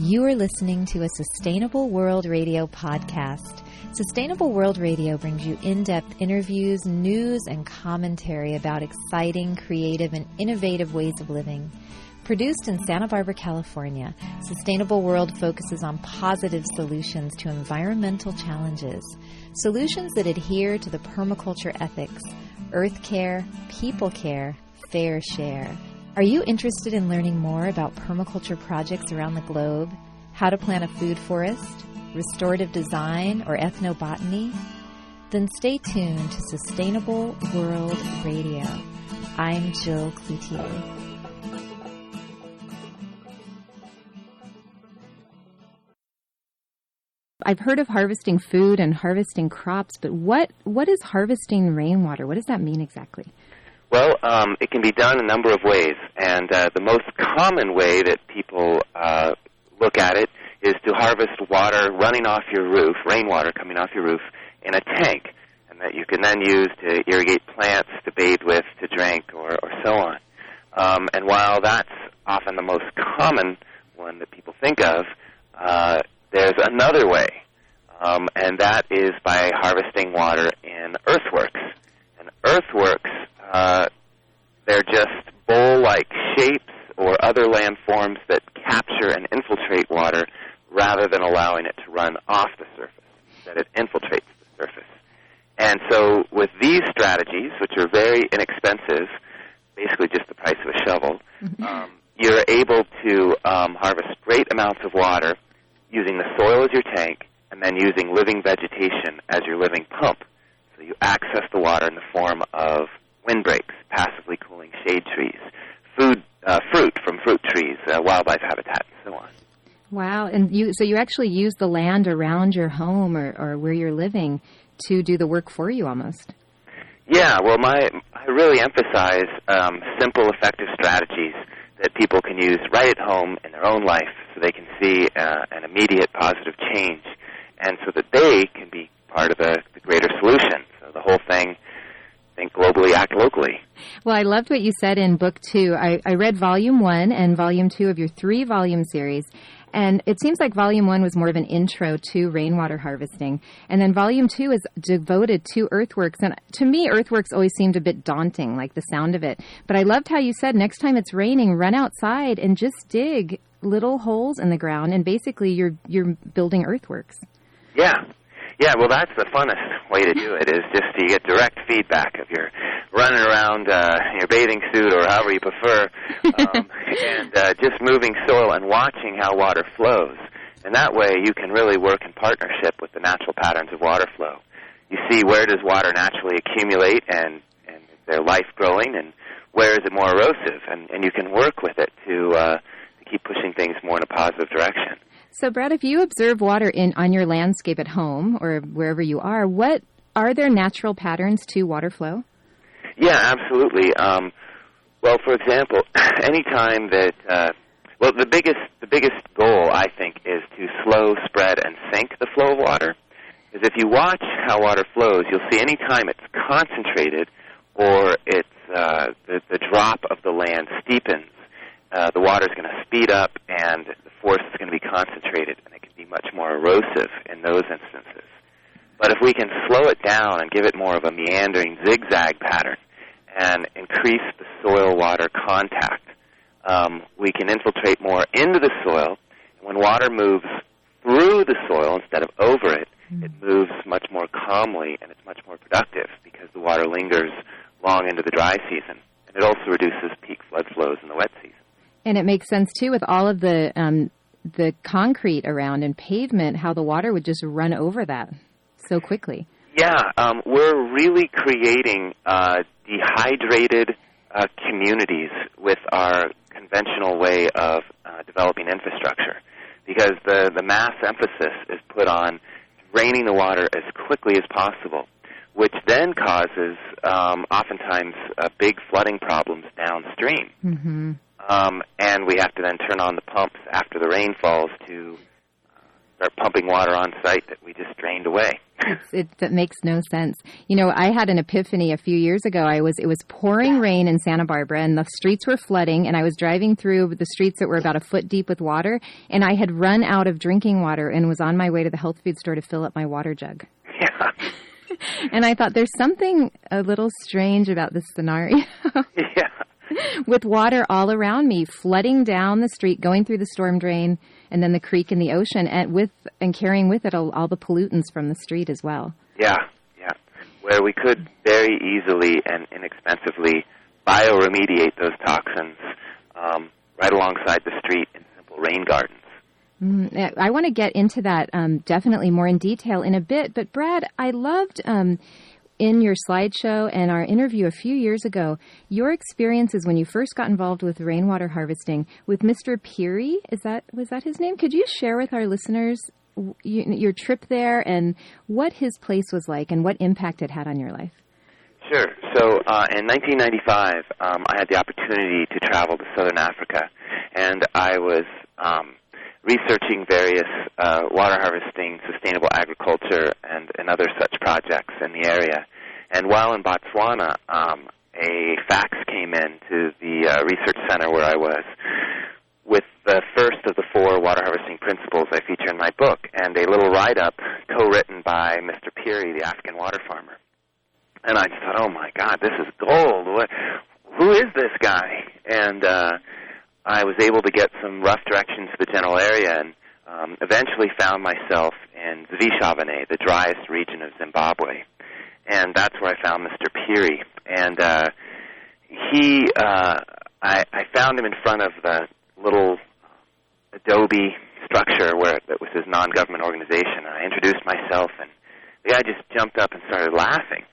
You are listening to a Sustainable World Radio podcast. Sustainable World Radio brings you in-depth interviews, news, and commentary about exciting, creative, and innovative ways of living. Produced in Santa Barbara, California, Sustainable World focuses on positive solutions to environmental challenges, solutions that adhere to the permaculture ethics, earth care, people care, fair share. Are you interested in learning more about permaculture projects around the globe, how to plant a food forest, restorative design, or ethnobotany? Then stay tuned to Sustainable World Radio. I'm Jill Cloutier. I've heard of harvesting food and harvesting crops, but what is harvesting rainwater? What does that mean exactly? Well, it can be done a number of ways, and the most common way that people look at it is to harvest water running off your roof, rainwater coming off your roof, in a tank, and that you can then use to irrigate plants, to bathe with, to drink, or so on. And while that's often the most common one that people think of, there's another way, and that is by harvesting water in earthworks. And earthworks, they're just bowl-like shapes or other landforms that capture and infiltrate water rather than allowing it to run off the surface, that it infiltrates the surface. And so with these strategies, which are very inexpensive, basically just the price of a shovel, you're able to harvest great amounts of water using the soil as your tank and then using living vegetation as your living pump. So you access the water in the form of windbreaks, passively cooling shade trees, fruit from fruit trees, wildlife habitat, and so on. Wow, and you actually use the land around your home or where you're living to do the work for you almost. Yeah, well, I really emphasize simple, effective strategies that people can use right at home in their own life so they can see an immediate positive change and so that they can be part of the greater solution. So the whole thing, think globally, act locally. Well, I loved what you said in Book 2. I read Volume 1 and Volume 2 of your 3-volume series, and it seems like Volume 1 was more of an intro to rainwater harvesting, and then Volume 2 is devoted to earthworks, and to me, earthworks always seemed a bit daunting, like the sound of it, but I loved how you said next time it's raining, run outside and just dig little holes in the ground, and basically you're building earthworks. Yeah, well, that's the funnest way to do it, is just to get direct feedback of your running around in your bathing suit or however you prefer, and just moving soil and watching how water flows. And that way you can really work in partnership with the natural patterns of water flow. You see where does water naturally accumulate and is there life growing, and where is it more erosive, and you can work with it to keep pushing things more in a positive direction. So, Brad, if you observe water on your landscape at home or wherever you are, what are there natural patterns to water flow? Yeah, absolutely. Well, for example, anytime that the biggest goal, I think, is to slow, spread, and sink the flow of water. Because if you watch how water flows, you'll see anytime it's concentrated or it's the drop of the land steepens, the water is going to speed up and the force is going to be concentrated, and it can be much more erosive in those instances. But if we can slow it down and give it more of a meandering zigzag pattern and increase the soil-water contact, we can infiltrate more into the soil. And when water moves through the soil instead of over it, it moves much more calmly and it's much more productive because the water lingers long into the dry season. And it also reduces peak flood flows in the wet season. And it makes sense, too, with all of the concrete around and pavement, how the water would just run over that so quickly. Yeah, we're really creating dehydrated communities with our conventional way of developing infrastructure because the mass emphasis is put on draining the water as quickly as possible, which then causes oftentimes big flooding problems downstream. Mm-hmm. And we have to then turn on the pumps after the rain falls to start pumping water on site that we just drained away. That makes no sense. You know, I had an epiphany a few years ago. It was pouring rain in Santa Barbara, and the streets were flooding, and I was driving through the streets that were about a foot deep with water, and I had run out of drinking water and was on my way to the health food store to fill up my water jug. Yeah. And I thought, there's something a little strange about this scenario. Yeah. With water all around me, flooding down the street, going through the storm drain, and then the creek and the ocean, and carrying with it all the pollutants from the street as well. Yeah, yeah. Where we could very easily and inexpensively bioremediate those toxins right alongside the street in simple rain gardens. I want to get into that definitely more in detail in a bit, but Brad, I loved in your slideshow and our interview a few years ago, your experiences when you first got involved with rainwater harvesting with Mr. Peary. Was that his name? Could you share with our listeners your trip there and what his place was like and what impact it had on your life? Sure. So in 1995, I had the opportunity to travel to Southern Africa, and I was researching various water harvesting, sustainable agriculture, and other such projects in the area. And while in Botswana, a fax came in to the research center where I was with the first of the 4 water harvesting principles I feature in my book, and a little write-up co-written by Mr. Peary, the African water farmer. And I just thought, oh my God, this is gold. Who is this guy? And I was able to get some rough directions to the general area and eventually found myself in Zvishavane, the driest region of Zimbabwe. And that's where I found Mr. Peary. And I found him in front of the little adobe structure that was his non-government organization. I introduced myself, and the guy just jumped up and started laughing.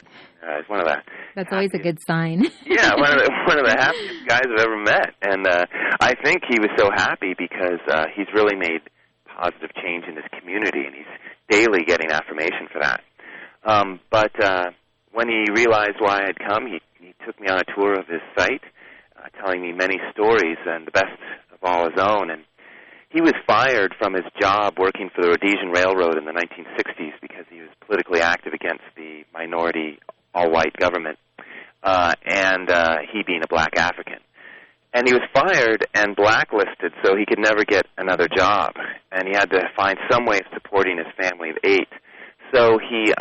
It's one of the That's always a good sign. Yeah, one of the happiest guys I've ever met, and I think he was so happy because he's really made positive change in his community, and he's daily getting affirmation for that. But when he realized why I had come, he took me on a tour of his site, telling me many stories, and the best of all his own. And he was fired from his job working for the Rhodesian Railroad in the 1960s because he was politically active against the minority all-white government, and he being a black African. And he was fired and blacklisted, so he could never get another job. And he had to find some way of supporting his family of 8. So he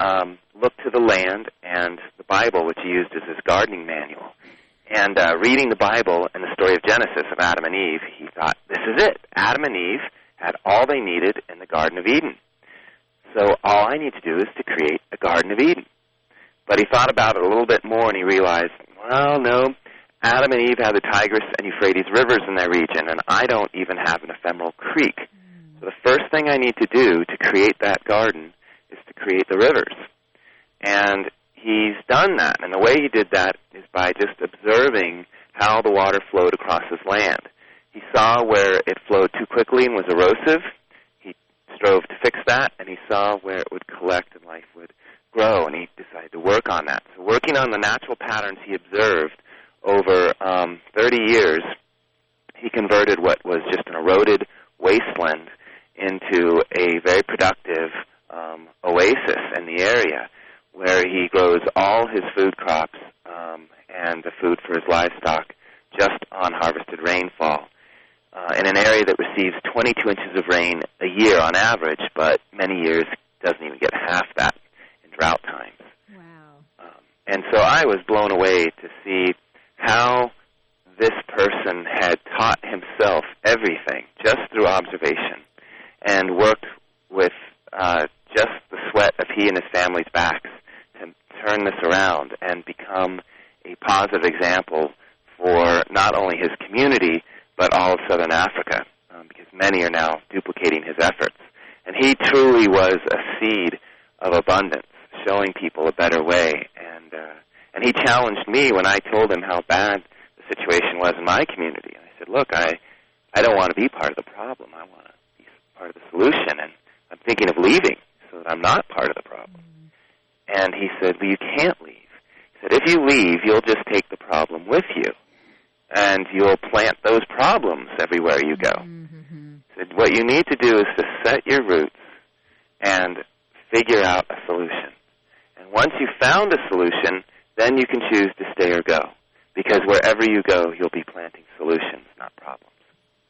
looked to the land and the Bible, which he used as his gardening manual. And reading the Bible and the story of Genesis of Adam and Eve, he thought, this is it. Adam and Eve had all they needed in the Garden of Eden. So all I need to do is to create a Garden of Eden. But he thought about it a little bit more, and he realized, well, no, Adam and Eve had the Tigris and Euphrates rivers in their region, and I don't even have an ephemeral creek. So the first thing I need to do to create that garden is to create the rivers. And he's done that, and the way he did that is by just observing how the water flowed across his land. He saw where it flowed too quickly and was erosive. He strove to fix that, and he saw where it would collect and life would grow, and he decided to work on that. So working on the natural patterns he observed over 30 years, he converted what was just an eroded wasteland into a very productive oasis in the area where he grows all his food crops and the food for his livestock just on harvested rainfall in an area that receives 22 inches of rain a year on average, but many years doesn't even get half that in drought times. Wow. And so I was blown away to see how this person had taught himself everything just through observation and worked with just the sweat of he and his family's backs to turn this around and become a positive example for not only his community but all of Southern Africa, because many are now duplicating his efforts. And he truly was a seed of abundance, showing people a better way. And he challenged me when I told him how bad the situation was in my community. And I said, look, I don't want to be part of the problem. I want to be part of the solution. And I'm thinking of leaving so that I'm not part of the problem. And he said, well, you can't leave. He said, if you leave, you'll just take the problem with you. And you'll plant those problems everywhere you go. Mm-hmm. He said, what you need to do is to set your roots and figure out a solution. And once you've found a solution, then you can choose to stay or go. Because wherever you go, you'll be planting solutions, not problems.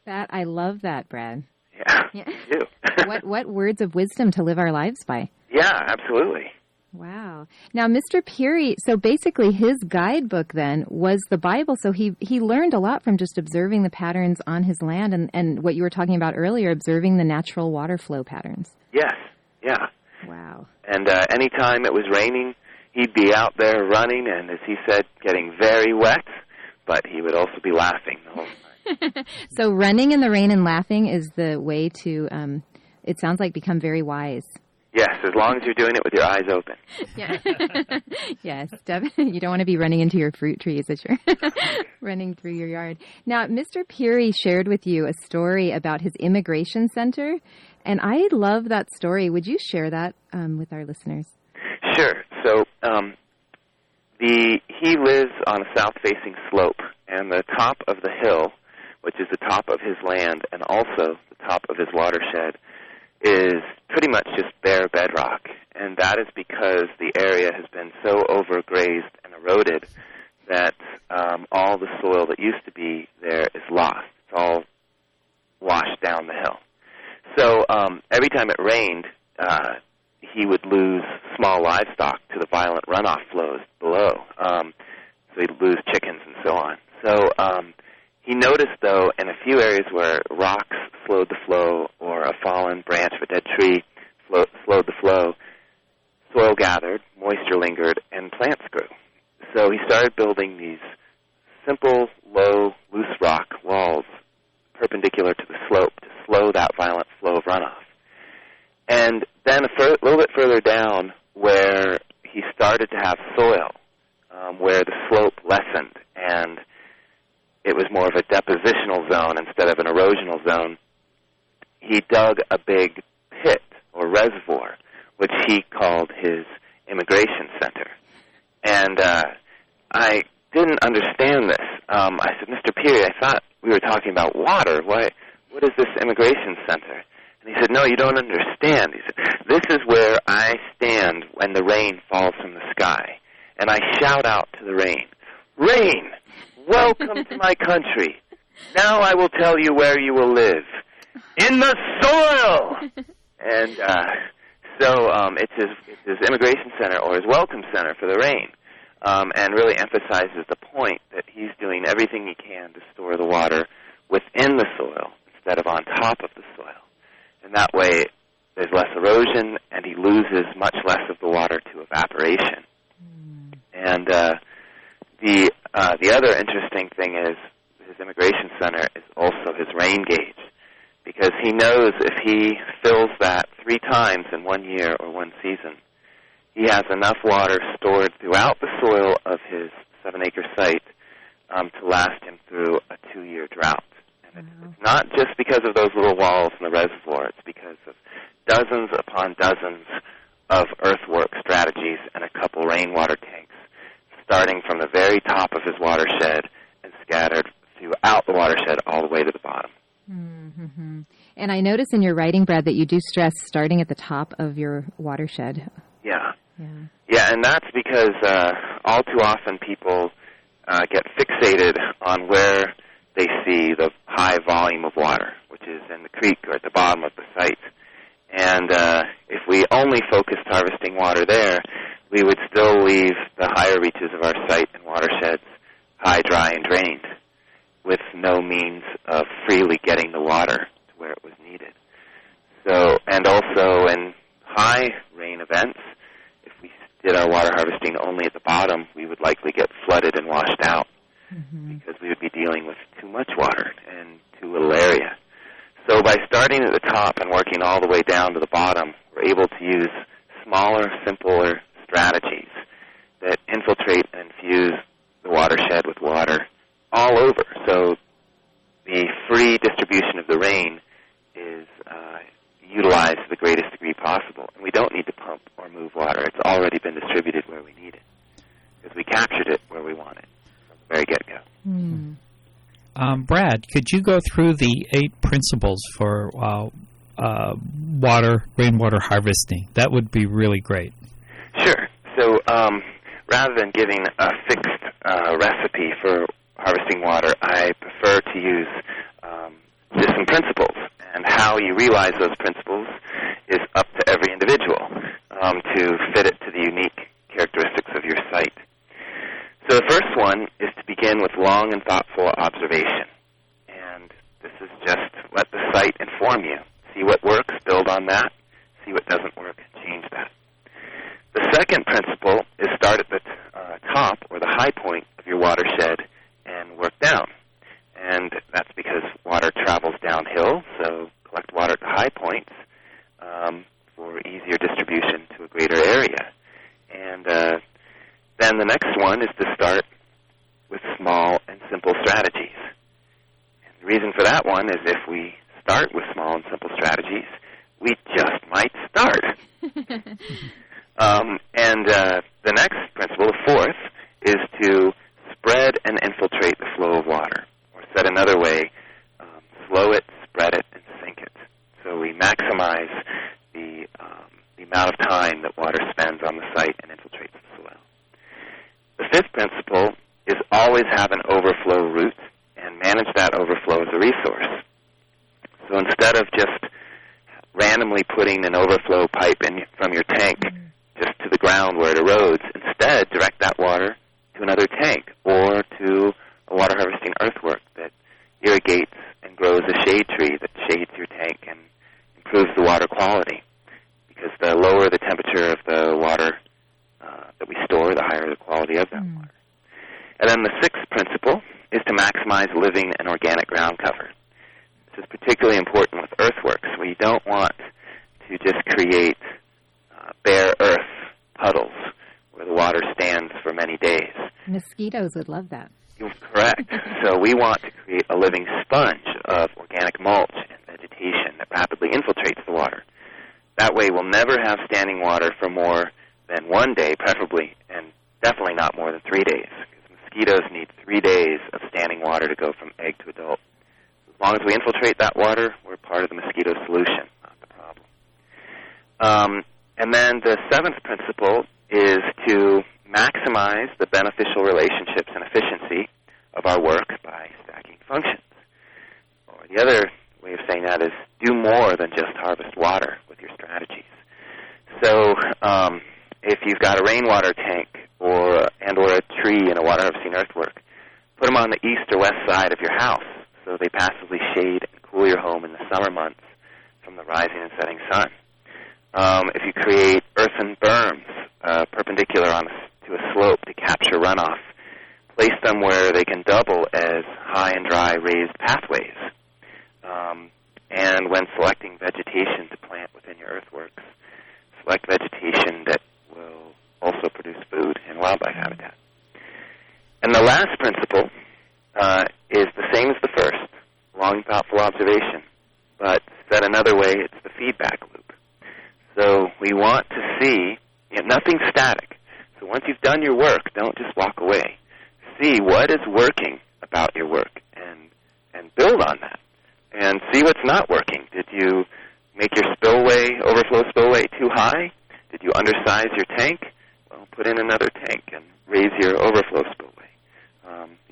I love that, Brad. Yeah. You do. What words of wisdom to live our lives by. Yeah, absolutely. Wow. Now, Mr. Peary, so basically his guidebook then was the Bible, so he learned a lot from just observing the patterns on his land and what you were talking about earlier, observing the natural water flow patterns. Yes, yeah. Wow. And anytime it was raining, he'd be out there running and, as he said, getting very wet, but he would also be laughing the whole time. So running in the rain and laughing is the way to, it sounds like, become very wise. Yes, as long as you're doing it with your eyes open. Yeah. Yes, definitely. You don't want to be running into your fruit trees as you're running through your yard. Now, Mr. Peary shared with you a story about his immigration center, and I love that story. Would you share that with our listeners? Sure. So he lives on a south-facing slope, and the top of the hill, which is the top of his land and also the top of his watershed, is pretty much just bare bedrock, and that is because the area has been so overgrazed and eroded that all the soil that used to be there is lost. It's all washed down the hill. So every time it rained, he would lose small livestock to the violent runoff flows below. So he'd lose chickens and so on. So he noticed, though, in a few areas where rocks slowed the flow or a fallen branch of a dead tree slowed the flow, soil gathered, moisture lingered, and plants grew. So he started building these simple, low, loose rock walls perpendicular to the slope to slow that violent flow of runoff. And then a little bit further down where he started to have soil, where the slope lessened and it was more of a depositional zone instead of an erosional zone, he dug a big pit or reservoir, which he called his immigration center. And I didn't understand this. I said, Mr. Peary, I thought we were talking about water. What is this immigration center? And he said, no, you don't understand. He said, this is where I stand when the rain falls from the sky. And I shout out to the rain, rain, welcome to my country. Now I will tell you where you will live. In the soil! And so it's his immigration center or his welcome center for the rain, and really emphasizes the point that he's doing everything he can to store the water within the soil instead of on top of the soil. And that way there's less erosion and he loses much less of the water to evaporation. And the other interesting thing is his immigration center is also his rain gauge, because he knows if he fills that 3 times in 1 year or 1 season, he has enough water stored throughout the soil of his 7-acre site to last him through a 2-year drought. And it's not just because of those little walls in the reservoir. It's because of dozens upon dozens of earthwork strategies and a couple rainwater tanks, starting from the very top of his watershed and scattered throughout the watershed all the way to the bottom. Mm-hmm. And I notice in your writing, Brad, that you do stress starting at the top of your watershed. Yeah, and that's because all too often people get fixated on where they see the high volume of water, which is in the creek or at the bottom of the site. And if we only focused harvesting water there, we would still leave the higher reaches of our site and watersheds high, dry, and drained, with no means of freely getting the water to where it was needed. So, and also in high rain events, if we did our water harvesting only at the bottom, we would likely get flooded and washed out, because we would be dealing with too much water in too little area. So by starting at the top and working all the way down to the bottom, we're able to use smaller, simpler strategies that infiltrate and infuse the watershed with water all over. So the free distribution of the rain is utilized to the greatest degree possible. And we don't need to pump or move water. It's already been distributed where we need it, because we captured it where we want it from the very get-go. Brad, could you go through the 8 principles for rainwater harvesting. That would be really great. Sure. So rather than giving a fixed recipe for harvesting water, I prefer to use just some principles. And how you realize those principles is up to every individual to fit it to the unique characteristics of your site. So the first one is to begin with long and thoughtful observation. And this is just let the site inform you. See what works, build on that. See what doesn't work, change that. The second principle is start at the top or the high point of your watershed and work down. And that's because water travels downhill, so collect water at the high points for easier distribution to a greater area. And then the next one is to start with small and simple strategies. And the reason for that one is if we start with small and simple strategies, we just might start. The next principle, the fourth, is to spread and infiltrate the flow of water. Or said another way, slow it, spread it, and sink it. So we maximize the amount of time that water spends on the site and infiltrates the soil. The fifth principle is always have an overflow route and manage that overflow as a resource. So instead of just randomly putting an overflow pipe in from your tank just to the ground where it erodes, instead direct that water to another tank or to a water harvesting earthwork that irrigates and grows a shade tree that shades your tank and improves the water quality. Because the lower the temperature of the water that we store, the higher the quality of that water. And then the sixth principle is to maximize living and organic ground cover. This is particularly important with earthworks. We don't want to just create bare earth puddles where the water stands for many days. Mosquitoes would love that. You're correct. So we want to create a living sponge of organic mulch and vegetation that rapidly infiltrates the water. That way we'll never have standing water for more than 1 day, preferably, and definitely not more than 3 days. Because mosquitoes need 3 days of standing water to go from egg to adult. As long as we infiltrate that water, we're part of the mosquito solution, not the problem. And then the seventh principle is to maximize the beneficial relationships and efficiency of our work by stacking functions. Or the other way of saying that is do more than just harvest water with your strategies. So if you've got a rainwater tank or a tree in a water harvesting earthwork, put them on the east or west side of your house so they passively shade and cool your home in the summer months from the rising and setting sun. If you create earthen berms perpendicular to a slope to capture runoff, place them where they can double as high and dry raised pathways. And when selecting vegetation to plant within your earthworks, select vegetation that will also produce food and wildlife habitat. And the last principle is the same as the first, long, thoughtful observation. But said another way, it's the feedback loop. So we want to see, nothing's static. So once you've done your work, don't just walk away. See what is working about your work and build on that. And see what's not working. Did you make your overflow spillway too high? Did you undersize your tank? Well, put in another tank and raise your overflow spillway.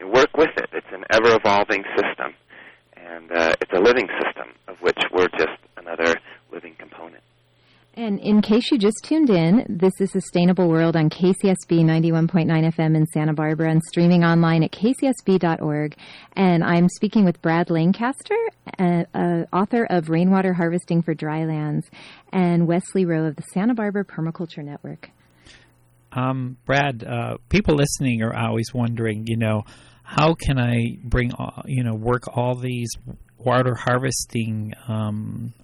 Work with it. It's an ever-evolving system, and it's a living system of which we're just another living component. And in case you just tuned in, this is Sustainable World on KCSB 91.9 FM in Santa Barbara and streaming online at kcsb.org. And I'm speaking with Brad Lancaster, author of Rainwater Harvesting for Drylands, and Wesley Rowe of the Santa Barbara Permaculture Network. Brad, people listening are always wondering, how can I work all these water harvesting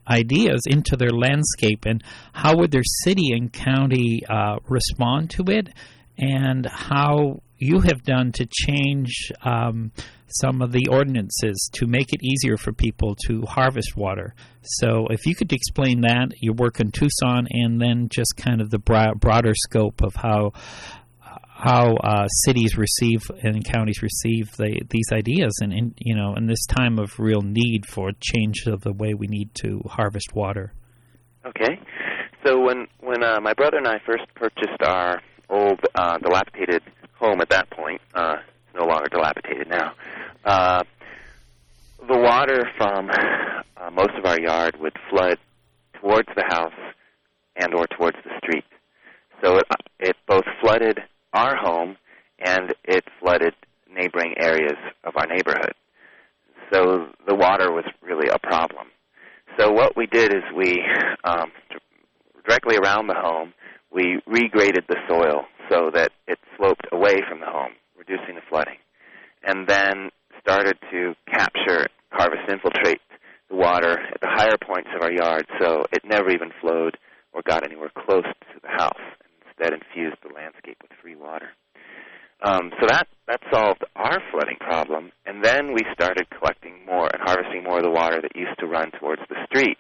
ideas into their landscape, and how would their city and county respond to it, and how you have done to change some of the ordinances to make it easier for people to harvest water. So if you could explain that, your work in Tucson, and then just kind of the broader scope of how cities receive and counties receive these ideas, and in this time of real need for change of the way we need to harvest water. Okay. So when my brother and I first purchased our old dilapidated home at that point, it's no longer dilapidated now, the water from most of our yard would flood towards the house and or towards the street. So it both flooded our home and it flooded neighboring areas of our neighborhood. So the water was really a problem. So what we did is we, directly around the home, we regraded the soil so that it sloped away from the home, reducing the flooding, and then started to capture, harvest, infiltrate the water at the higher points of our yard so it never even flowed or got anywhere close to the house, and instead infused the landscape with free water. So that solved our flooding problem, and then we started collecting more and harvesting more of the water that used to run towards the street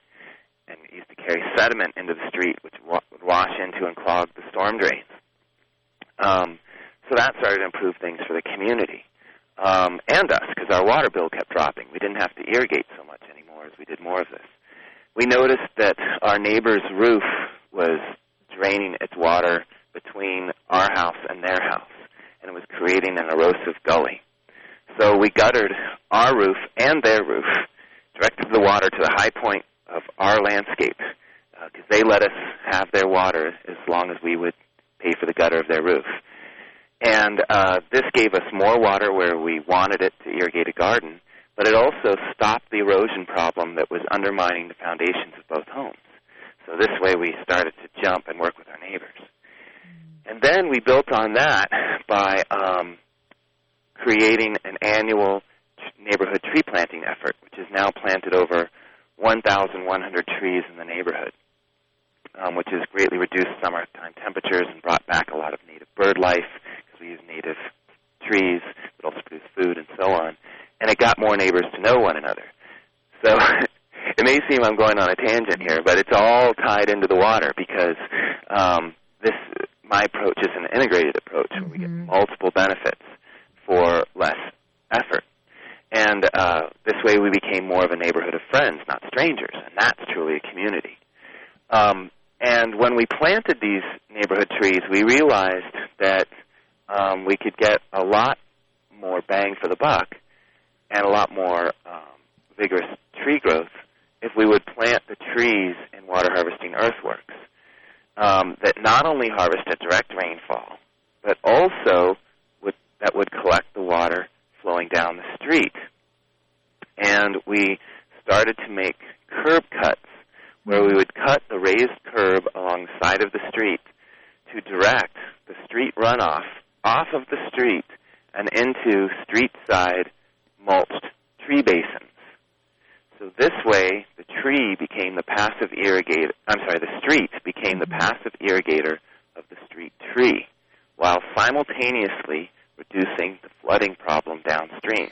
and used to carry sediment into the street, which would wash into and clog the storm drains. So that started to improve things for the community and us, because our water bill kept dropping. We didn't have to irrigate so much anymore as we did more of this. We noticed that our neighbor's roof was draining its water between our house and their house, and it was creating an erosive gully. So we guttered our roof and their roof, directed the water to the high point of our landscape, because they let us have their water as long as we would pay for the gutter of their roof. And this gave us more water where we wanted it to irrigate a garden, but it also stopped the erosion problem that was undermining the foundations of both homes. So this way we started to jump and work with our neighbors. And then we built on that by creating an annual neighborhood tree planting effort, which has now planted over 1,100 trees in the neighborhood, which has greatly reduced summertime temperatures and brought back a lot of native bird life, because we use native trees that also produce food and so on. And it got more neighbors to know one another. So it may seem I'm going on a tangent here, but it's all tied into the water, because my approach is an integrated approach where we get multiple benefits for less effort. And this way we became more of a neighborhood of friends, not strangers, and that's truly a community. And when we planted these neighborhood trees, we realized that we could get a lot more bang for the buck and a lot more vigorous tree growth if we would plant the trees in water harvesting earthworks that not only harvested direct rainfall, but also that would collect the water flowing down the street. And we started to make curb cuts where we would cut the raised curb along the side of the street to direct the street runoff off of the street and into street-side mulched tree basins. So this way, the street became the passive irrigator of the street tree, while simultaneously reducing the flooding problem downstream,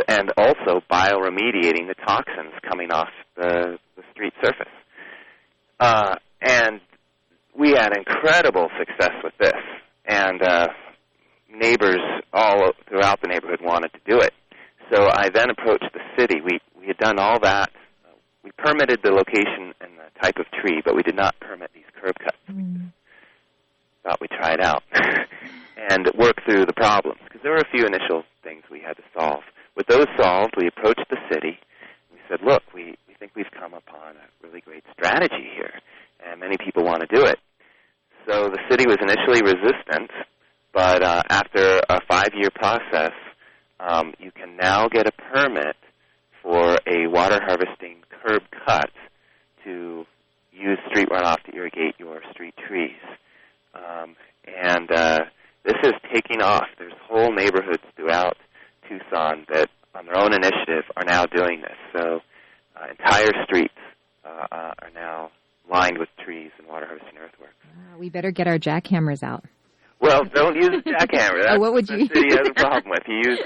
and also bioremediating the toxins coming off the street surface. And we had incredible success with this, and neighbors all throughout the neighborhood wanted to do it. So I then approached the city. We had done all that. We permitted the location and the type of tree, but we did not permit these curb cuts. We just thought we'd try it out and work through the problems, because there were a few initial things we had to solve. With those solved, we approached the city. We said, look, we think we've come upon a really great strategy here, and many people want to do it. So the city was initially resistant, but after a 5-year process, you can now get a permit for a water harvesting curb cut to use street runoff to irrigate your street trees. And this is taking off. There's whole neighborhoods throughout Tucson that, on their own initiative, are now doing this. So entire streets are now lined with trees and water harvesting earthworks. We better get our jackhammers out. Well, don't use a jackhammer. That's what would you the city has a problem with. You use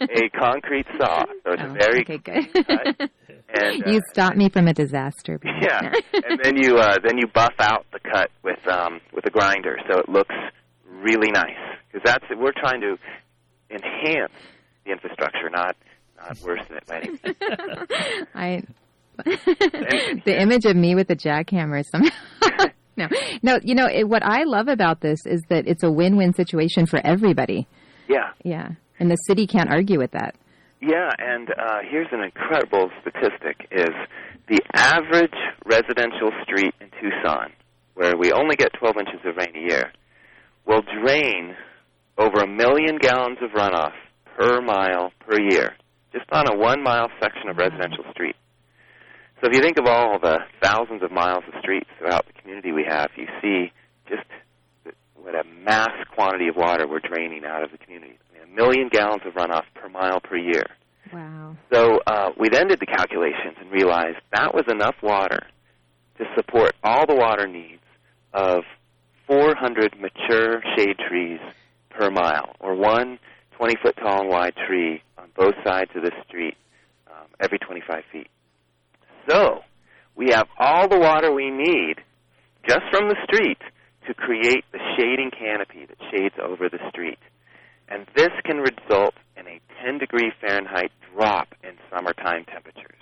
a concrete saw, so it's a very good. cut. And, you stopped me from a disaster. Yeah, and then you buff out the cut with a grinder, so it looks really nice. Because we're trying to enhance the infrastructure, not worsen it by any means. The image of me with the jackhammer is somehow. No. You know, what I love about this is that it's a win-win situation for everybody. Yeah. Yeah. And the city can't argue with that. Yeah, and here's an incredible statistic, is the average residential street in Tucson, where we only get 12 inches of rain a year, will drain over 1 million gallons of runoff per mile per year, just on a 1-mile section of residential street. So if you think of all the thousands of miles of streets throughout the community we have, you see just what a mass quantity of water we're draining out of the community. 1 million gallons of runoff per mile per year. Wow. So we then did the calculations and realized that was enough water to support all the water needs of 400 mature shade trees per mile, or one 20-foot tall and wide tree on both sides of the street every 25 feet. So we have all the water we need just from the street to create the shading canopy that shades over the street. And this can result in a 10-degree Fahrenheit drop in summertime temperatures,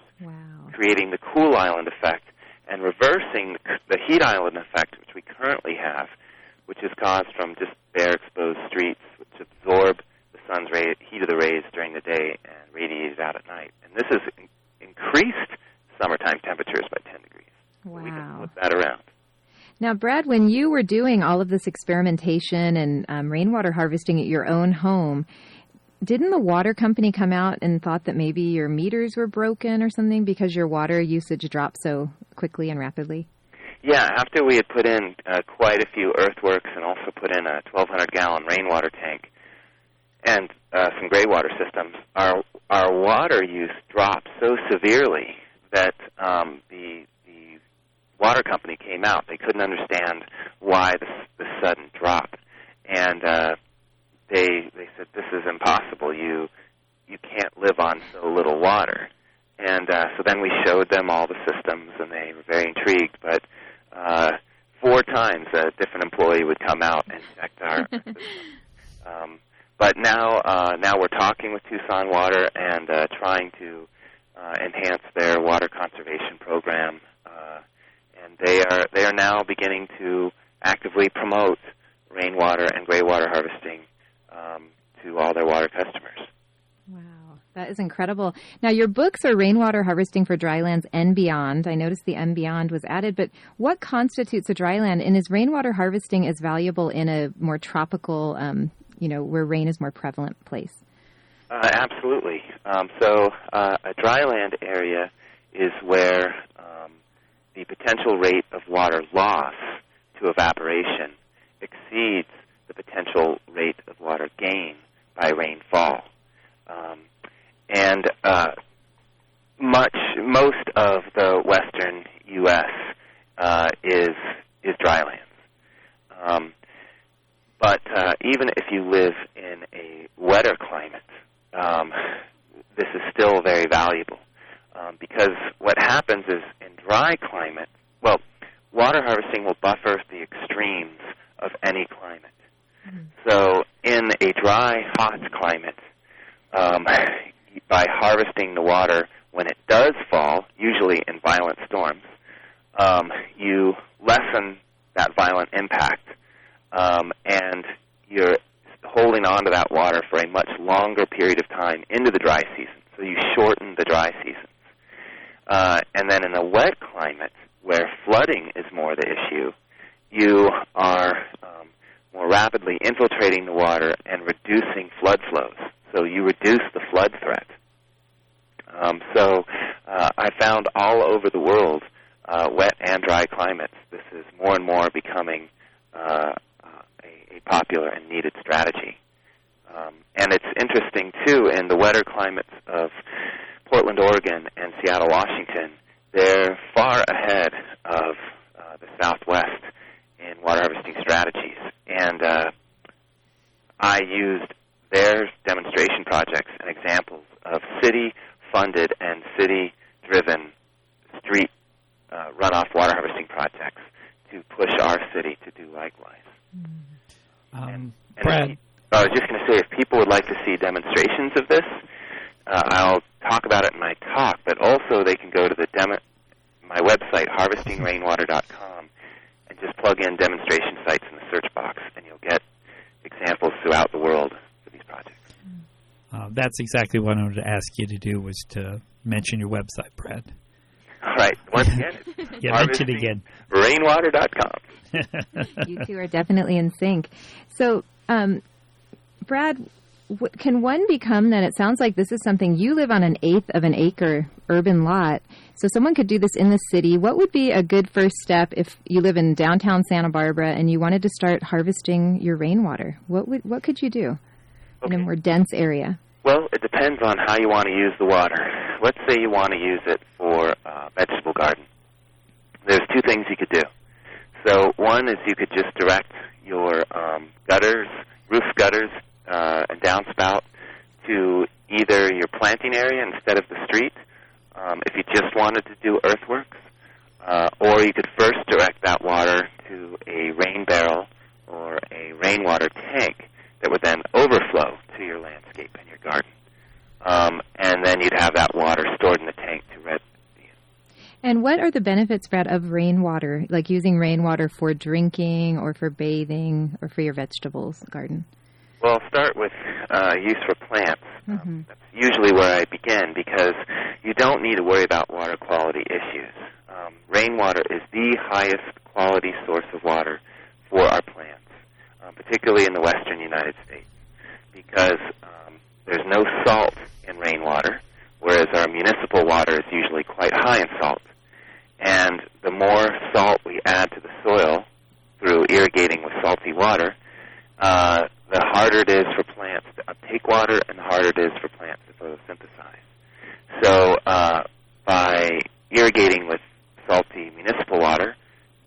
creating the cool island effect and reversing the heat island effect, which we currently have, which is caused from just bare exposed streets, which absorb the sun's heat of the rays during the day and radiate it out at night. And this has increased summertime temperatures by 10 degrees. Wow. We can flip that around. Now, Brad, when you were doing all of this experimentation and rainwater harvesting at your own home, didn't the water company come out and thought that maybe your meters were broken or something because your water usage dropped so quickly and rapidly? Yeah, after we had put in quite a few earthworks and also put in a 1,200-gallon rainwater tank and some gray water systems, our water use dropped so severely that the water company came out. They couldn't understand why the sudden drop, and they said, "This is impossible. You can't live on so little water." And so then we showed them all the systems, and they were very intrigued. But 4 times a different employee would come out and check our systems. But now we're talking with Tucson Water and trying to enhance their water conservation program, and they are now beginning to actively promote rainwater and gray water harvesting to all their water customers. Wow, that is incredible. Now, your books are Rainwater Harvesting for Drylands and Beyond. I noticed the and Beyond was added, but what constitutes a dryland, and is rainwater harvesting as valuable in a more tropical, where rain is more prevalent place? Absolutely. So a dryland area is where the potential rate of water loss to evaporation exceeds the potential rate of water gain by rainfall. And most of the western U.S. is drylands. But even if you live in a wetter climate, this is still very valuable because what happens is in dry climate, water harvesting will buffer the extremes of any climate. Mm-hmm. So in a dry, hot climate, by harvesting the water when it does fall, usually in violent storms, you lessen that violent impact, and you're holding on to that water for a much longer period of time into the dry season. So you shorten the dry seasons. And then in a wet climate, where flooding is more the issue, you are more rapidly infiltrating the water and reducing flood flows. So you reduce the flood threat. So I found all over the world, wet and dry climates, this is more and more becoming a popular and needed strategy. And it's interesting, too, in the wetter climates of Portland, Oregon, and Seattle, Washington, they're far ahead of the Southwest in water harvesting strategies. And I used their demonstration projects and examples of city-funded and city-driven street runoff water harvesting projects to push our city to do likewise. Brad? I was just going to say, if people would like to see demonstrations of this, I'll talk about it in my talk, but also they can go to my website, harvestingrainwater.com, and just plug in demonstration sites in the search box, and you'll get examples throughout the world for these projects. That's exactly what I wanted to ask you to do, was to mention your website, Brad. All right. Once again, it's mention it again. Rainwater.com. You two are definitely in sync. So, Brad, can one become then? It sounds like this is something you live on 1/8 of an acre urban lot. So someone could do this in the city. What would be a good first step if you live in downtown Santa Barbara and you wanted to start harvesting your rainwater? What could you do in a more dense area? Well, it depends on how you want to use the water. Let's say you want to use it for a vegetable garden. There's two things you could do. So one is you could just direct your roof gutters, and downspout to either your planting area instead of the street, if you just wanted to do earthworks, or you could first direct that water to a rain barrel or a rainwater tank that would then overflow to your landscape and your garden. And then you'd have that water stored in the tank to use. And what are the benefits, Brad, of rainwater, like using rainwater for drinking or for bathing or for your vegetables garden? Well, I'll start with use for plants. That's usually where I begin, because you don't need to worry about water quality issues. Rainwater is the highest quality source of water for our plants, particularly in the western United States, because there's no salt in rainwater, whereas our municipal water is usually quite high in salt. And the more salt we add to the soil through irrigating with salty water, the harder it is for plants to uptake water, and the harder it is for plants to photosynthesize. So by irrigating with salty municipal water,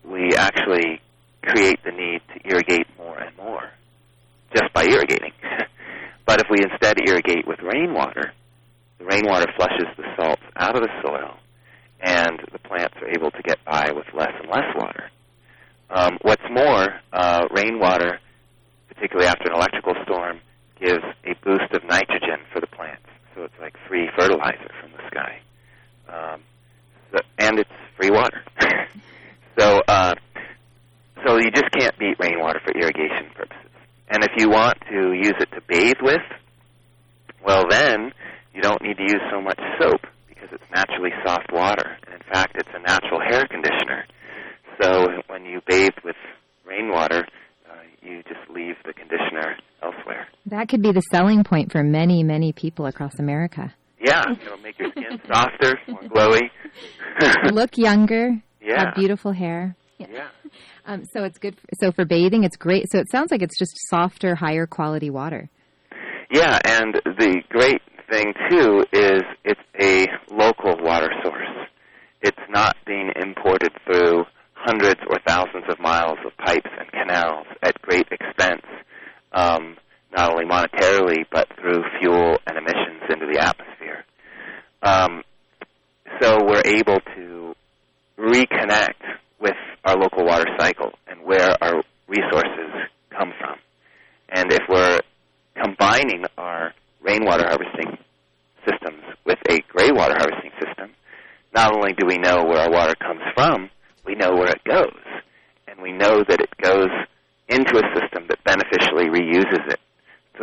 we actually create the need to irrigate more and more just by irrigating. But if we instead irrigate with rainwater, the rainwater flushes the salts out of the soil, and the plants are able to get by with less and less water. What's more, rainwater, particularly after an electrical storm, gives a boost of nitrogen for the plants. So it's like free fertilizer from the sky. And it's free water. So you just can't beat rainwater for irrigation purposes. And if you want to use it to bathe with, well then, you don't need to use so much soap, because it's naturally soft water. And in fact, it's a natural hair conditioner. So when you bathe with rainwater, you just leave the conditioner elsewhere. That could be the selling point for many, many people across America. Yeah, it'll make your skin softer, more glowy. Look younger, yeah. Have beautiful hair. Yeah. So it's good. So for bathing, it's great. So it sounds like it's just softer, higher quality water. Yeah, and the great thing, too, is it's a local water source. It's not being imported through hundreds or thousands of miles of pipes and canals at great expense, not only monetarily, but through fuel and emissions into the atmosphere. So we're able to reconnect with our local water cycle and where our resources come from. And if we're combining our rainwater harvesting systems with a gray water harvesting system, not only do we know where our water comes from, we know where it goes. And we know that it goes into a system that beneficially reuses it,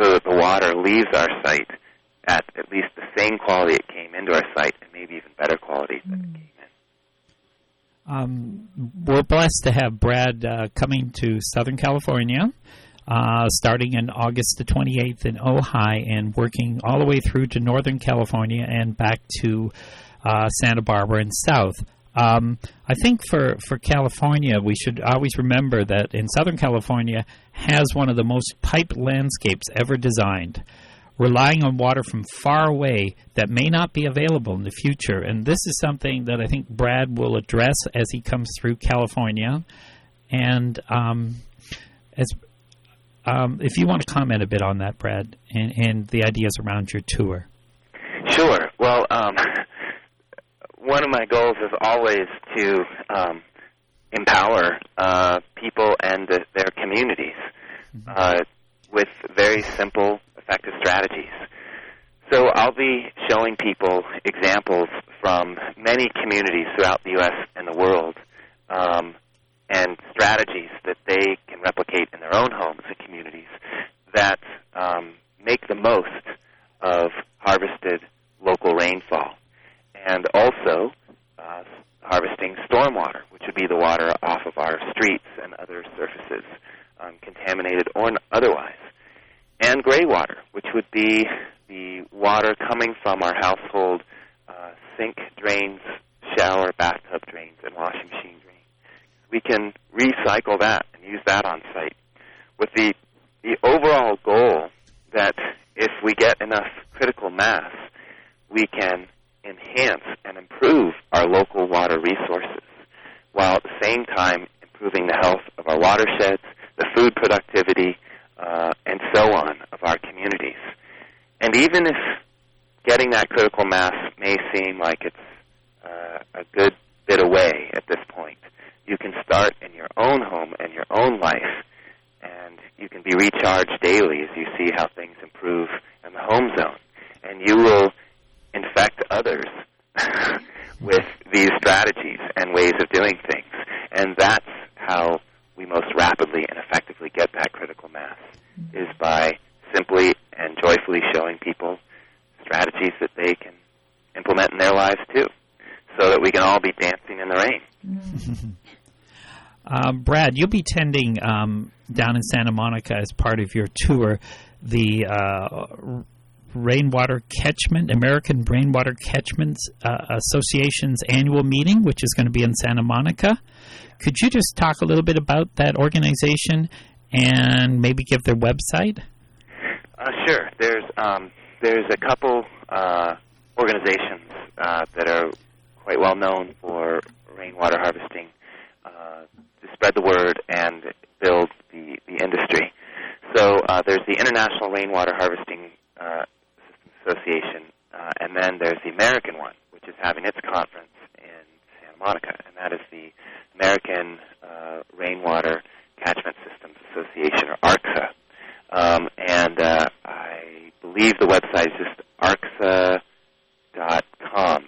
so that the water leaves our site at least the same quality it came into our site, and maybe even better quality than it came in. We're blessed to have Brad coming to Southern California, starting in August the 28th in Ojai, and working all the way through to Northern California and back to Santa Barbara and south. I think for California, we should always remember that in Southern California has one of the most piped landscapes ever designed, relying on water from far away that may not be available in the future. And this is something that I think Brad will address as he comes through California. And if you want to comment a bit on that, Brad, and the ideas around your tour. Sure. Well, one of my goals is always to empower people and their communities with very simple, effective strategies. So I'll be showing people examples from many communities throughout the U.S. and the world, and strategies that they can replicate in their own homes and communities that make the most of harvested local rainfall, and also harvesting stormwater, which would be the water off of our streets and other surfaces, contaminated or otherwise, and gray water, which would be the water coming from our household sink drains, shower, bathtub drains, and washing machine drains. We can recycle that and use that on site with the overall goal that if we get enough critical mass, we can enhance and improve our local water resources, while at the same time improving the health of our watersheds, the food productivity, and so on of our communities. And even if getting that critical mass may seem like it's a good bit away at this point, you can start in your own home and your own life, and you can be recharged daily as you see how things improve in the home zone. And you will infect others with these strategies and ways of doing things. And that's how we most rapidly and effectively get that critical mass, is by simply and joyfully showing people strategies that they can implement in their lives too, so that we can all be dancing in the rain. Brad, you'll be tending down in Santa Monica as part of your tour the American Rainwater Catchment Association's annual meeting, which is going to be in Santa Monica. Could you just talk a little bit about that organization and maybe give their website? Sure. There's a couple organizations that are quite well known for rainwater harvesting to spread the word and build the industry. So there's the International Rainwater Harvesting Association, and then there's the American one, which is having its conference in Santa Monica, and that is the American Rainwater Catchment Systems Association, or ARCSA. And I believe the website is just arcsa.com.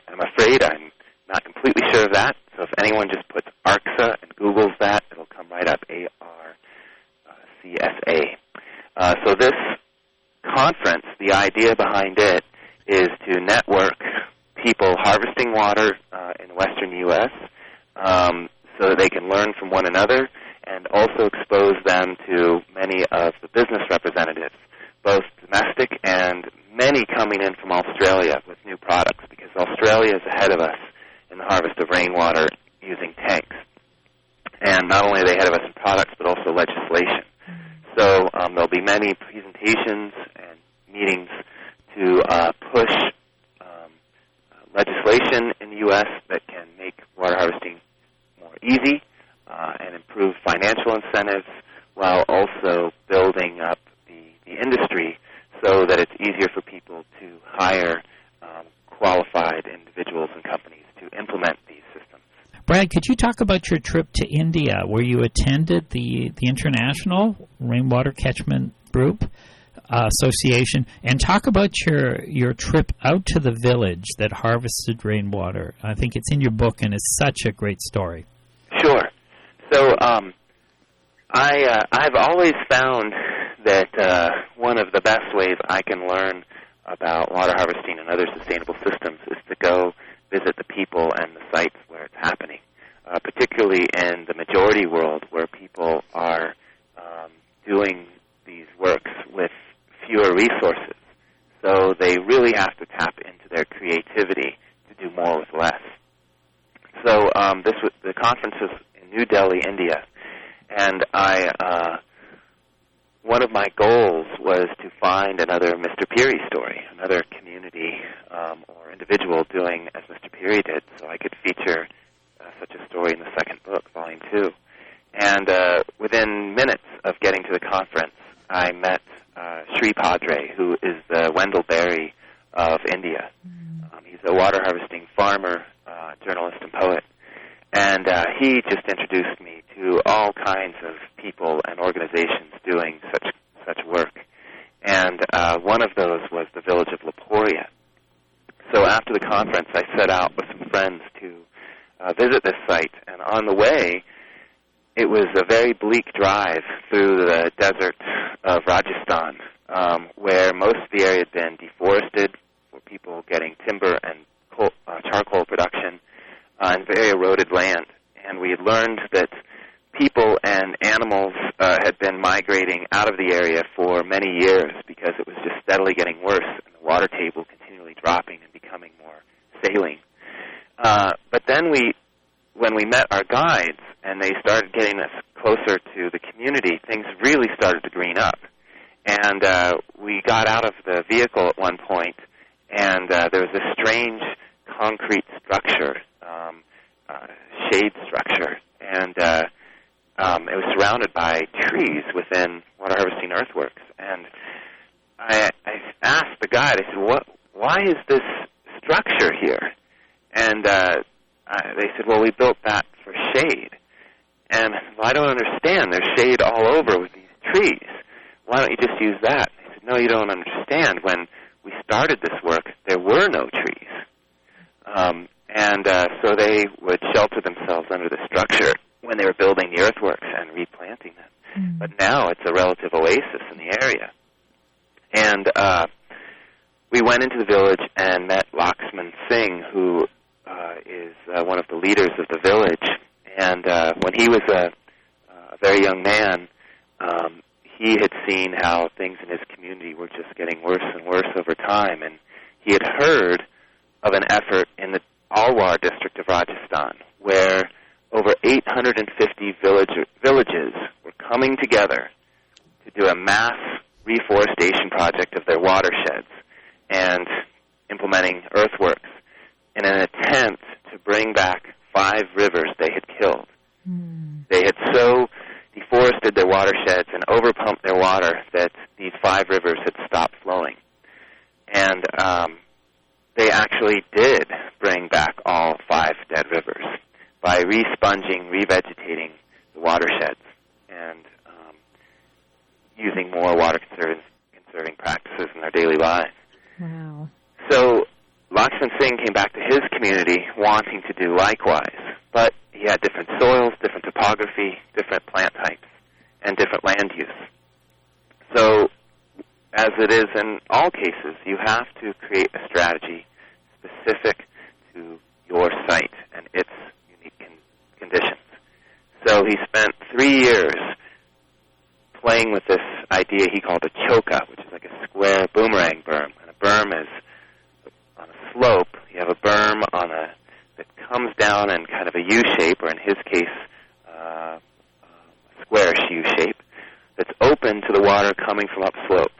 I'm afraid I'm not completely sure of that, so if anyone just puts ARCSA and Googles that, it'll come right up, ARCSA. So this conference, the idea behind it is to network people harvesting water in the western U.S. So that they can learn from one another, and also expose them to many of the business representatives, both domestic and many coming in from Australia with new products, because Australia is ahead of us in the harvest of rainwater using tanks. And not only are they ahead of us in products, but also legislation. So there'll be many presentations and meetings to push legislation in the U.S. that can make water harvesting more easy and improve financial incentives, while also building up the industry so that it's easier for people to hire qualified individuals and companies to implement these systems. Brad, could you talk about your trip to India, where you attended the International Rainwater Catchment Group Association, and talk about your trip out to the village that harvested rainwater? I think it's in your book, and it's such a great story. Sure. So I've always found that one of the best ways I can learn about water harvesting and other sustainable systems is to go visit the people and the sites where it's happening, particularly in the majority world where people are doing these works with fewer resources. So they really have to tap into their creativity to do more with less. So the conference was in New Delhi, India, and one of my goals was to find another Mr. Peary story, another community or individual doing as Mr. Peary did, so I could feature such a story in the second book, Volume 2. And within minutes of getting to the conference, I met Sri Padre, who is the Wendell Berry of India. He's a water harvesting farmer, journalist, and poet. And he just introduced me to all kinds of people and organizations doing such work. and one of those was the village of La Poria. So after the conference, I set out with some friends to visit this site, and on the way, it was a very bleak drive through the desert of Rajasthan, where most of the area had been deforested for people getting timber and charcoal production, and very eroded land. And we had learned that people and animals had been migrating out of the area for many years because it was just steadily getting worse, and the water table continually dropping and becoming more saline. But then when we met our guides and they started getting us closer to the community, things really started to green up. And we got out of the vehicle at one point, and there was a strange concrete structure, shade structure, and it was surrounded by trees within water harvesting earthworks. And I asked the guide, I said, why is this structure here? And they said, well, we built that for shade. And I said, well, I don't understand. There's shade all over with these trees. Why don't you just use that? They said, no, you don't understand. When we started this work, there were no trees. So they would shelter themselves under the structure when they were building the earthworks and replanting them. Mm. But now it's a relative oasis in the area. And we went into the village and met Lakshman Singh, who is one of the leaders of the village. And when he was a very young man, he had seen how things in his community were just getting worse and worse over time. And he had heard of an effort in the Alwar district of Rajasthan where over 850 villages were coming together to do a mass reforestation project of their watersheds and implementing earthworks in an attempt to bring back 5 rivers they had killed. Mm. They had so deforested their watersheds and overpumped their water that these 5 rivers had stopped flowing. And they actually did bring back all 5 dead rivers by responging, revegetating the watersheds, and using more water-conserving practices in their daily lives. Wow. So Lakshman Singh came back to his community wanting to do likewise, but he had different soils, different topography, different plant types, and different land use. So, as it is in all cases, you have to create a strategy specific to your site and its unique conditions. So he spent 3 years playing with this idea he called a choka, which is like a square boomerang berm. And a berm is on a slope. You have a berm that comes down in kind of a U shape, or in his case, a squarish U shape, that's open to the water coming from upslope.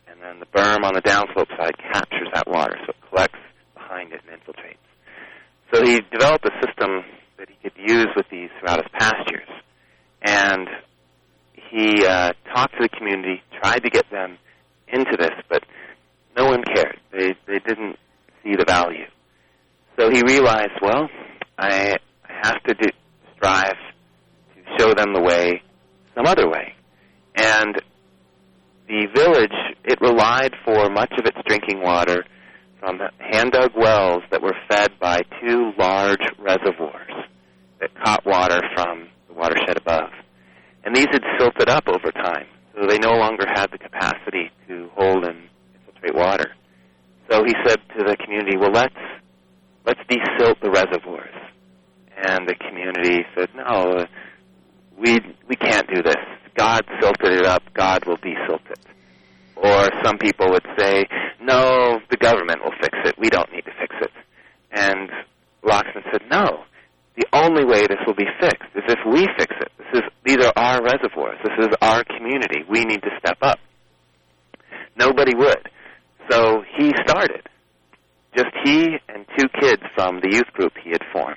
And then the berm on the downslope side captures that water, so it collects behind it and infiltrates. So he developed a system that he could use with these throughout his pastures. And he talked to the community, tried to get them into this, but no one cared. They didn't see the value. So he realized, well, I have to strive to show them the way some other way. And the village, it relied for much of its drinking water from hand-dug wells that were fed by 2 large reservoirs that caught water from the watershed above. And these had silted up over time, so they no longer had the capacity to hold and infiltrate water. So he said to the community, well, let's desilt the reservoirs. And the community said, no, we can't do this. God silted it up, God will desilt it. Or some people would say, no, the government will fix it, we don't need to fix it. And Lakshman said, no, the only way this will be fixed is if we fix it. These are our reservoirs, this is our community, we need to step up. Nobody would. So he started. Just he and 2 kids from the youth group he had formed.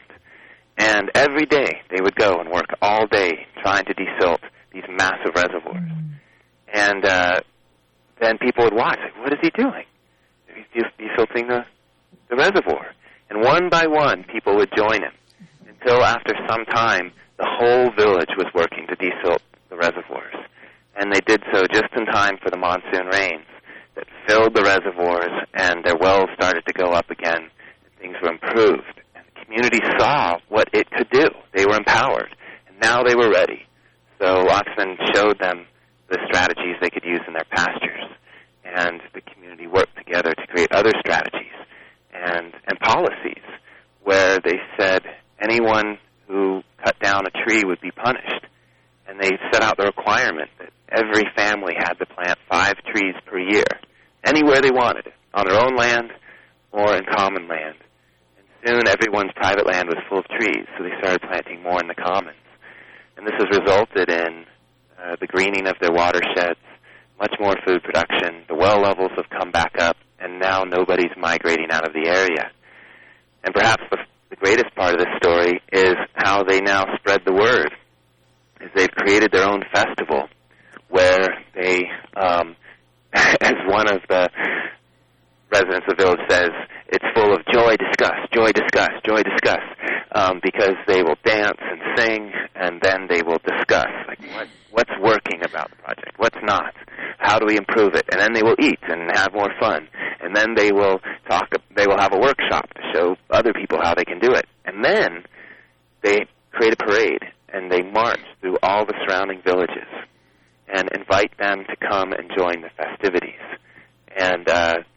And every day they would go and work all day trying to desilt these massive reservoirs. And then people would watch, like, what is he doing? He's desilting the reservoir. And one by one, people would join him, until after some time, the whole village was working to desilt the reservoirs. And they did so just in time for the monsoon rains. filled the reservoirs, and their wells started to go up again, and things were improved. And the community saw what it could do. They were empowered, and now they were ready. So Oxman showed them the strategies they could use in their pastures, and the community worked together to create other strategies and policies where they said anyone who cut down a tree would be punished. And they set out the requirement that every family had to plant 5 trees per year, anywhere they wanted it, on their own land or in common land. And soon everyone's private land was full of trees, so they started planting more in the commons. And this has resulted in the greening of their watersheds, much more food production, the well levels have come back up, and now nobody's migrating out of the area. And perhaps the greatest part of this story is how they now spread the word, is they've created their own festival where they, as one of the residents of the village says, it's full of joy, discuss, joy, discuss, joy, discuss, because they will dance and sing, and then they will discuss, like, what's working about the project, what's not, how do we improve it, and then they will eat and have more fun, and then they will have a workshop to show other people how they can do it, and then they create a parade, and they march through all the surrounding villages and invite them to come and join the festivities. And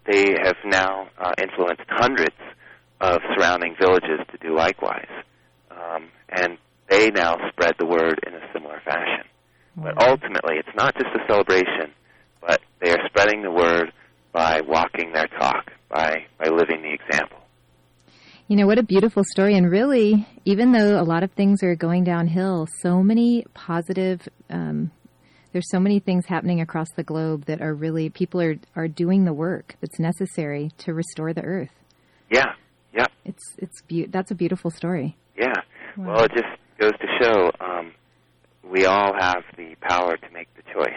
they have now influenced hundreds of surrounding villages to do likewise. And they now spread the word in a similar fashion. Wow. But ultimately, it's not just a celebration, but they are spreading the word by walking their talk, by living the example. You know, what a beautiful story. And really, even though a lot of things are going downhill, so many positive, there's so many things happening across the globe that are really, people are doing the work that's necessary to restore the earth. Yeah, yeah. That's a beautiful story. Yeah. Wow. Well, it just goes to show we all have the power to make the choice.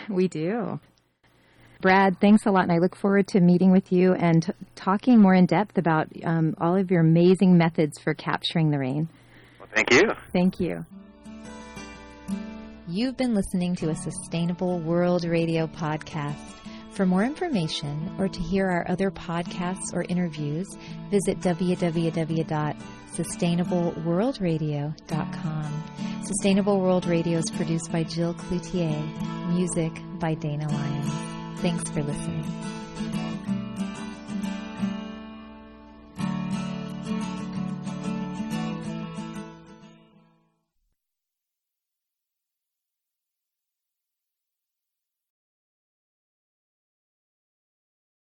We do. Brad, thanks a lot, and I look forward to meeting with you and talking more in depth about all of your amazing methods for capturing the rain. Well, thank you. Thank you. You've been listening to a Sustainable World Radio podcast. For more information or to hear our other podcasts or interviews, visit www.sustainableworldradio.com. Sustainable World Radio is produced by Jill Cloutier. Music by Dana Lyons. Thanks for listening.